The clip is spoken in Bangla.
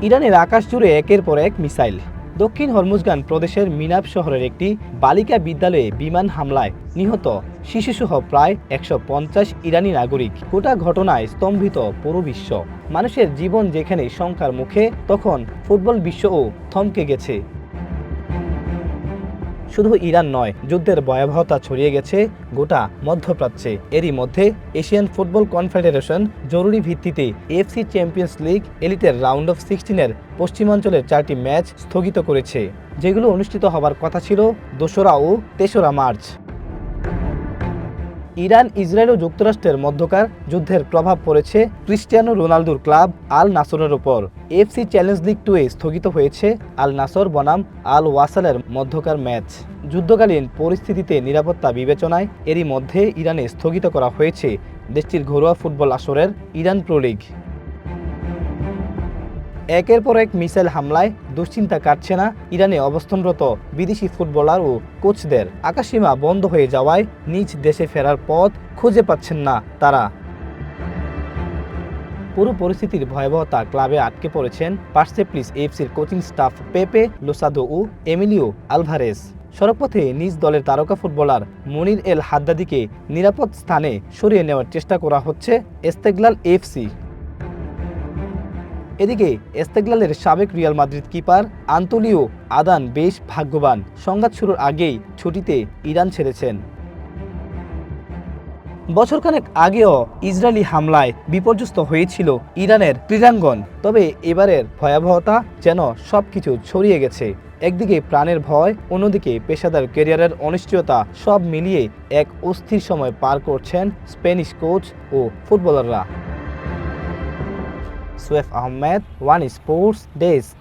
ইরানের আকাশ জুড়ে একের পর এক মিসাইল। দক্ষিণ হরমুজগান প্রদেশের মিনাব শহরের একটি বালিকা বিদ্যালয়ে বিমান হামলায় নিহত শিশুসহ প্রায় 150 ইরানি নাগরিক। গোটা ঘটনায় স্তম্ভিত পুরো বিশ্ব। মানুষের জীবন যেখানে শঙ্কার মুখে, তখন ফুটবল বিশ্বও থমকে গেছে। শুধু ইরান নয়, যুদ্ধের ভয়াবহতা ছড়িয়ে গেছে গোটা মধ্যপ্রাচ্যে। এরই মধ্যে এশিয়ান ফুটবল কনফেডারেশন জরুরি ভিত্তিতে এএফসি চ্যাম্পিয়ন্স লিগ এলিটের রাউন্ড অফ 16-এর পশ্চিমাঞ্চলের 4টি ম্যাচ স্থগিত করেছে, যেগুলো অনুষ্ঠিত হবার কথা ছিল 2রা ও 3রা মার্চ। ইরান, ইসরায়েল ও যুক্তরাষ্ট্রের মধ্যকার যুদ্ধের প্রভাব পড়েছে ক্রিস্টিয়ানো রোনালদোর ক্লাব আল নাসরের ওপর। এএফসি চ্যালেঞ্জ লিগ 2-এ স্থগিত হয়েছে আল নাসর বনাম আল ওয়াসালের মধ্যকার ম্যাচ। যুদ্ধকালীন পরিস্থিতিতে নিরাপত্তা বিবেচনায় এরই মধ্যে ইরানে স্থগিত করা হয়েছে দেশটির ঘরোয়া ফুটবল আসরের ইরান প্রো লিগ। একের পর এক মিসাইল হামলায় দুশ্চিন্তা কাটছে না ইরানে অবস্থানরত বিদেশি ফুটবলার ও কোচদের। আকাশসীমা বন্ধ হয়ে যাওয়ায় নিজ দেশে ফেরার পথ খুঁজে পাচ্ছেন না তারা। পুরো পরিস্থিতির ভয়াবহতা ক্লাবে আটকে পড়েছেন পার্সেপ্লিস এফসির কোচিং স্টাফ পেপে লোসাদো ও এমিলিও আলভারেস। সড়কপথে নিজ দলের তারকা ফুটবলার মনির এল হাদ্দাদিকে নিরাপদ স্থানে সরিয়ে নেওয়ার চেষ্টা করা হচ্ছে এস্তেগলাল এফসি। এদিকে এস্তেগলালের সাবেক রিয়াল মাদ্রিদ কিপার আন্তোলিও আদান বেশ ভাগ্যবান। সংঘাত শুরুর আগেই ছুটিতে ইরান ছেড়েছেন। বছরখানেক আগেও ইসরায়েলি হামলায় বিপর্যস্ত হয়েছিল ইরানের ক্রীড়াঙ্গন। তবে এবারের ভয়াবহতা যেন সবকিছু ছড়িয়ে গেছে। একদিকে প্রাণের ভয়, অন্যদিকে পেশাদার ক্যারিয়ারের অনিশ্চয়তা। সব মিলিয়ে এক অস্থির সময় পার করছেন স্প্যানিশ কোচ ও ফুটবলাররা। Swipe Ahmed, one sports desk.